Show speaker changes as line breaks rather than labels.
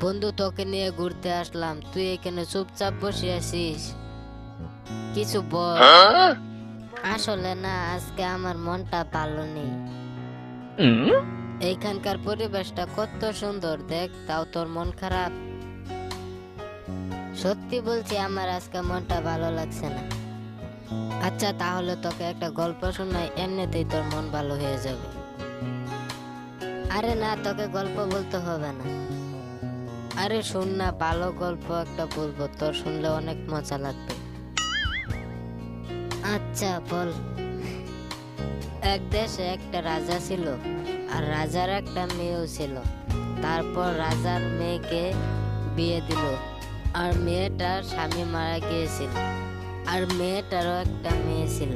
বন্ধু, তোকে নিয়ে ঘুরতে আসলাম, তুই এখানে চুপচাপ বসে আছিস, কিছু বল। আসলে না, আজকে আমার মনটা ভালো নেই। এইখানকার পরিবেশটা কত সুন্দর, দেখ, তাও তোর মন খারাপ। সত্যি বলছি, আমার আজকে মনটা ভালো লাগছে না। আচ্ছা, তাহলে তোকে একটা গল্প শোনাই, এমনিতেই তোর মন ভালো হয়ে যাবে। আরে না, তোকে গল্প বলতে হবে না। আরে শোন না, ভালো গল্প একটা বলবো, তোর শুনলে অনেক মজা লাগবে। আচ্ছা বল। এক দেশে একটা রাজা ছিল, আর রাজার একটা মেয়েও ছিল। তারপর রাজার মেয়েকে বিয়ে দিল, আর মেয়েটার স্বামী মারা গিয়েছিল, আর মেয়েটারও একটা মেয়ে ছিল।